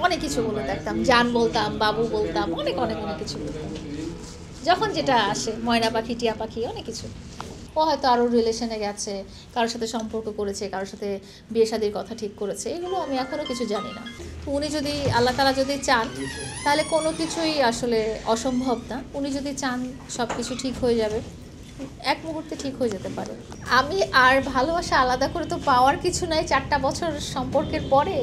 অনেক কিছু বলে থাকতাম, জান বলতাম, বাবু বলতাম, অনেক অনেক অনেক কিছু বলতাম। যখন যেটা আসে, ময়না পাখি, টিয়া পাখি, অনেক কিছু। ও হয়তো আরও রিলেশনে গেছে, কারোর সাথে সম্পর্ক করেছে, কারোর সাথে বিয়ে শাদির কথা ঠিক করেছে, এগুলো আমি এখনও কিছু জানি না। তো উনি যদি, আল্লাহ তাআলা যদি চান, তাহলে কোনো কিছুই আসলে অসম্ভব না। উনি যদি চান সব কিছু ঠিক হয়ে যাবে, এক মুহূর্তে ঠিক হয়ে যেতে পারে। আমি আর ভালোবাসা আলাদা করে তো পাওয়ার কিছু নাই। 4টা বছর সম্পর্কের পরে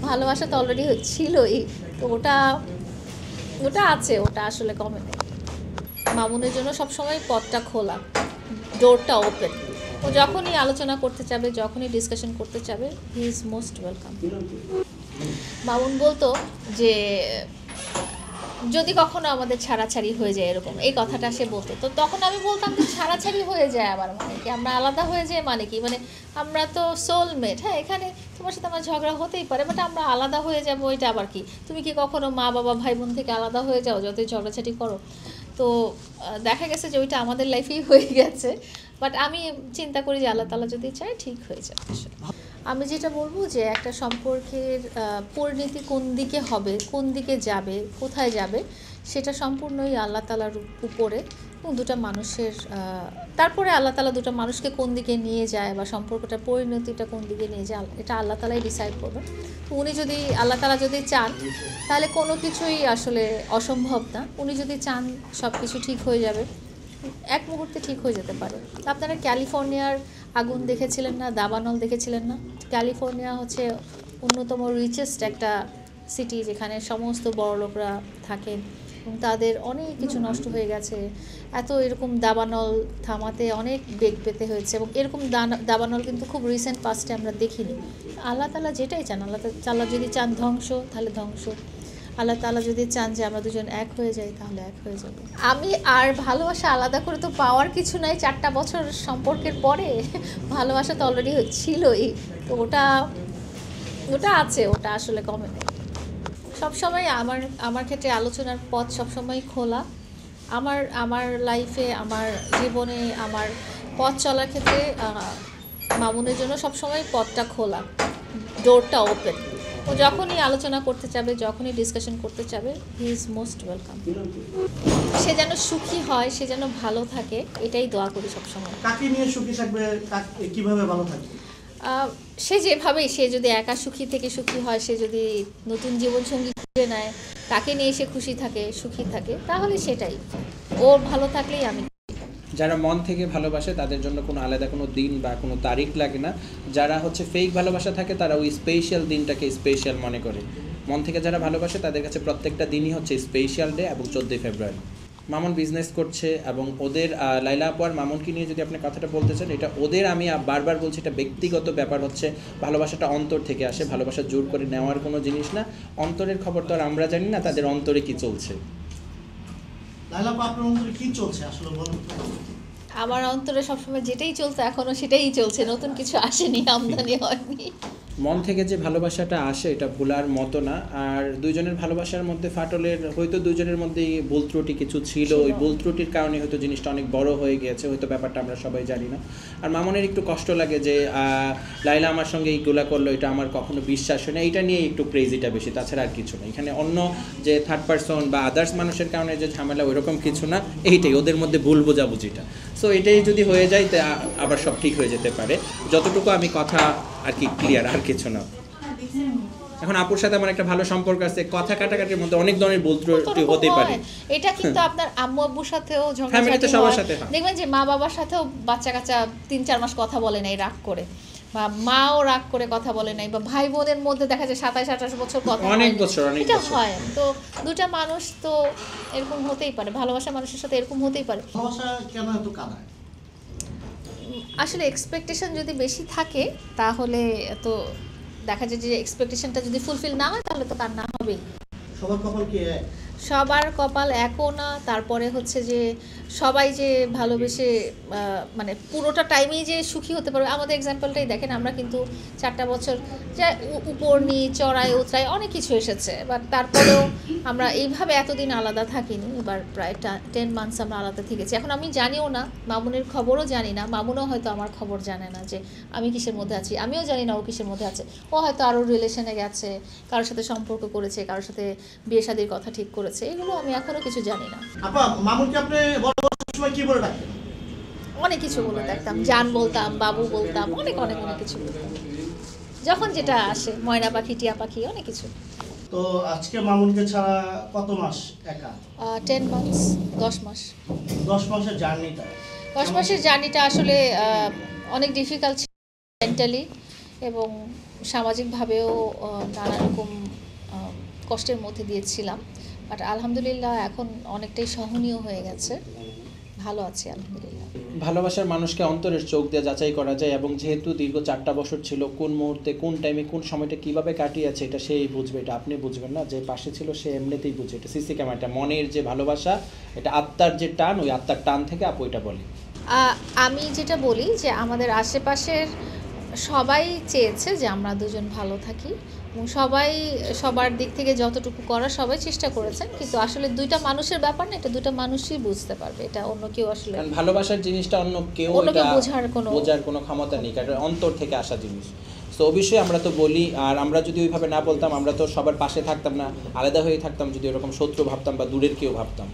ভালোবাসা তো অলরেডি ছিলই। তো ওটা ওটা আছে, ওটা আসলে কমে নেই। মামুনের জন্য সবসময় পথটা খোলা, ডোরটা ওপেন। ও যখনই আলোচনা করতে চাবে, যখনই ডিসকাশন করতে চাবে, he is most welcome. Mamun বলতো যে যদি কখনো আমাদের ছাড়াছাড়ি হয়ে যায়, এরকম এই কথাটা সে বলতো। তো তখন আমি বলতাম যে ছাড়াছাড়ি হয়ে যায় আবার মানে কি, আমরা আলাদা হয়ে যায় মানে কি, মানে আমরা তো সোলমেট। হ্যাঁ, এখানে তোমার সাথে আমার ঝগড়া হতেই পারে, বাট আমরা আলাদা হয়ে যাবো, এটা আবার কি? তুমি কি কখনো মা বাবা ভাই বোন থেকে আলাদা হয়ে যাও যতই ঝগড়াঝাটি করো? তো দেখা গেছে যে ওইটা আমাদের লাইফেই হয়ে গেছে। বাট আমি চিন্তা করি যে আল্লাহ তাআলা যদি চায় ঠিক হয়ে যাবে। আমি যেটা বলবো যে একটা সম্পর্কের পরিণতি কোন দিকে হবে, কোন দিকে যাবে, কোথায় যাবে, সেটা সম্পূর্ণই আল্লাহ তাআলার উপরে এবং দুটো মানুষের, তারপরে আল্লাহ তাআলা দুটো মানুষকে কোন দিকে নিয়ে যায় বা সম্পর্কটার পরিণতিটা কোন দিকে নিয়ে যায়, এটা আল্লাহ তাআলাই ডিসাইড করবে। তো উনি যদি, আল্লাহ তাআলা যদি চান, তাহলে কোনো কিছুই আসলে অসম্ভব না। উনি যদি চান সব কিছু ঠিক হয়ে যাবে, এক মুহূর্তে ঠিক হয়ে যেতে পারে। আপনারা ক্যালিফোর্নিয়ার আগুন দেখেছিলেন না, দাবানল দেখেছিলেন না? ক্যালিফোর্নিয়া হচ্ছে অন্যতম রিচেস্ট একটা সিটি, যেখানে সমস্ত বড়লোকরা থাকেন এবং তাদের অনেক কিছু নষ্ট হয়ে গেছে। এত এরকম দাবানল থামাতে অনেক বেগ পেতে হয়েছে এবং এরকম দাবানল কিন্তু খুব রিসেন্ট পাস্টে আমরা দেখিনি। আল্লাহ তাআলা যেটাই চান, আল্লাহ তাআলা যদি চান ধ্বংস, তাহলে ধ্বংস। আল্লাহ তাআলা যদি চান যে আমরা দুজন এক হয়ে যাই, তাহলে এক হয়ে যাবে। আমি আর ভালোবাসা আলাদা করে তো পাওয়ার কিছু নাই। 4টা বছর সম্পর্কের পরে ভালোবাসা তো অলরেডি ছিলই। তো ওটা ওটা আছে, ওটা আসলে কমে নেই। সবসময় আমার আমার ক্ষেত্রে আলোচনার পথ সবসময় খোলা। আমার আমার লাইফে, আমার জীবনে, আমার পথ চলার ক্ষেত্রে মামুনের জন্য সবসময় পথটা খোলা, ডোরটা ওপেন। ও যখনই আলোচনা করতে চাবে, যখনই ডিসকাশন করতে চাবে, হি ইজ মোস্ট ওয়েলকাম। সে যেন সুখী হয়, সে যেন ভালো থাকে, এটাই দোয়া করি সবসময়। কাকে নিয়ে সুখী থাকবে, কিভাবে ভালো থাকবে? সে যেভাবেই, সে যদি একা সুখী থেকে সুখী হয়, সে যদি নতুন জীবনসঙ্গী খুঁজে নেয়, তাকে নিয়ে সে খুশি থাকে, সুখী থাকে, তাহলে সেটাই। ও ভালো থাকলেই আমি। যারা মন থেকে ভালোবাসে তাদের জন্য কোনো আলাদা কোনো দিন বা কোনো তারিখ লাগে না। যারা হচ্ছে ফেক ভালোবাসা থাকে তারা ওই স্পেশাল দিনটাকে স্পেশাল মনে করে। মন থেকে যারা ভালোবাসে তাদের কাছে প্রত্যেকটা দিনই হচ্ছে স্পেশাল ডে। এবং 14 ফেব্রুয়ারি মামুন বিজনেস করছে এবং ওদের লাইলা আপু আর মামুনকে নিয়ে যদি আপনি কথাটা বলতে চান, এটা ওদের, আমি বারবার বলছি, এটা ব্যক্তিগত ব্যাপার। হচ্ছে ভালোবাসাটা অন্তর থেকে আসে, ভালোবাসা জোর করে নেওয়ার কোনো জিনিস না। অন্তরের খবর তো আর আমরা জানি না তাদের অন্তরে কি চলছে। লাইলা আপু, আপনার অন্তরে কি চলছে আসলে বলুন তো? আমার অন্তরে সবসময় যেটাই চলছে এখনো সেটাই চলছে, নতুন কিছু আসেনি, আমদানি হয়নি। মন থেকে যে ভালোবাসাটা আসে এটা ভোলার মতো না। আর দুইজনের ভালোবাসার মধ্যে ফাটলের হয়তো দুইজনের মধ্যেই ভুল ত্রুটি কিছু ছিল, ওই ভুল ত্রুটির কারণে হয়তো জিনিসটা অনেক বড় হয়ে গিয়েছে, হয়তো ব্যাপারটা আমরা সবাই জানি না। আর মামনের একটু কষ্ট লাগে যে লাইলা আমার সঙ্গে এইগুলা করলো, এটা আমার কখনো বিশ্বাস হয় না, এইটা নিয়ে একটু ক্রেজিটা বেশি, তাছাড়া আর কিছু না। এখানে অন্য যে থার্ড পারসন বা আদার্স মানুষের কারণে যে ঝামেলা, ওইরকম কিছু না, এইটাই ওদের মধ্যে ভুল বোঝাবুঝিটা। সো এটাই যদি হয়ে যায় তা আবার সব ঠিক হয়ে যেতে পারে, যতটুকু আমি কথা আর কি ক্লিয়ার, আর কিছু না। এখন আপুর সাথে আমার একটা ভালো সম্পর্ক আছে, কথা কাটাকাটির মধ্যে অনেক ধরনের ভুল ত্রুটি হতেই পারে। এটা কিন্তু আপনার আম্মু আব্বুর সাথেও ফ্যামিলিতে সবার সাথে হয়। দেখবেন যে মা বাবার সাথেও বাচ্চা কাচ্চা 3-4 মাস কথা বলে নাই রাগ করে, বা মাও রাগ করে কথা বলে নাই, বা ভাই বোনের মধ্যে দেখা যায় 27-28 বছর কথা অনেক বছর, অনেক এটা বছর হয়। তো দুটা মানুষ তো এরকম হতেই পারে, ভালোবাসা মানুষের সাথে এরকম হতেই পারে। ভালোবাসা কেন এত কাঁদায়? আসলে এক্সপেকটেশন যদি বেশি থাকে তাহলে তো দেখা যায় যে এক্সপেকটেশনটা যদি ফুলফিল না হয় তাহলে তো কান্না হবেই। সবার কপাল কি এক? সবার কপাল একও না, তারপরে হচ্ছে যে সবাই যে ভালোবেসে মানে পুরোটা টাইমেই যে সুখী হতে পারবে। আমাদের এক্সাম্পলটাই দেখেন, আমরা কিন্তু 4টা বছর যা উপর নিয়ে চড়াই উতরাই অনেক কিছু এসেছে, বাট তারপরেও আমরা এইভাবে এতদিন আলাদা থাকিনি। এবার প্রায় 10 মান্থস আমরা আলাদা থেকেছি। এখন আমি জানিও না, মামুনের খবরও জানি না, মামুনও হয়তো আমার খবর জানে না যে আমি কিসের মধ্যে আছি, আমিও জানি না ও কিসের মধ্যে আছে। ও হয়তো আরও রিলেশনে গেছে, কারোর সাথে সম্পর্ক করেছে, কারোর সাথে বিয়ে শাদীর কথা ঠিক করেছে, এগুলো আমি এখনও কিছু জানি না। আপা, মামুনকে আপনি সময় কি বলে ডাকতেন? অনেক কিছু বলে দেখতাম, জান বলতাম, বাবু বলতাম, অনেক অনেক অনেক কিছু বলতাম, যখন যেটা আসে, ময়না পাখি, টিয়া পাখি, অনেক কিছু। তো আজকে মামুনকে ছাড়া কত মাস একা? 10 মান্থস, 10 মাস। 10 মাসের জার্নিটা 10 মাসের জার্নিটা আসলে অনেক ডিফিকাল্ট ছিল মেন্টালি, এবং সামাজিকভাবেও নানা রকম কষ্টের মধ্যে দিয়েছিলাম। বাট আলহামদুলিল্লাহ এখন অনেকটাই সহনীয় হয়ে গেছে, ভালো আছি আলহামদুলিল্লাহ। ভালোবাসার মানুষকে অন্তরের চোখ দিয়ে যাচাই করা যায়, এবং যেহেতু দীর্ঘ 4টা বছর ছিল, কোন মুহূর্তে কোন টাইমে কোন সময়টা কিভাবে কাটিয়েছে এটা সেই বুঝবে, এটা আপনি বুঝবেন না। যে পাশে ছিল সে এমনিতেই বুঝবে। এটা সিসি ক্যামেরাটা মনের যে ভালোবাসা, এটা আত্মার যে টান, ওই আত্মার টান থেকে আপু এটা বলে। আমি যেটা বলি যে আমাদের আশেপাশের সবাই চেয়েছে যে আমরা দুজন ভালো থাকি, এবং সবাই সবার দিক থেকে যতটুকু করার সবাই চেষ্টা করেছেন, কিন্তু আসলে দুইটা মানুষের ব্যাপার না, এটা দুইটা মানুষই বুঝতে পারবে, এটা অন্য কেউ আসলে কারণ ভালোবাসার জিনিসটা অন্য কেউ বোঝার কোনো ক্ষমতা নেই, কারণ অন্তর থেকে আসা জিনিস। তো অবশ্যই আমরা তো বলি, আর আমরা যদি ওইভাবে না বলতাম, আমরা তো সবার পাশে থাকতাম না, আলাদা হয়ে থাকতাম, যদি এরকম শত্রু ভাবতাম বা দূরের কেউ ভাবতাম।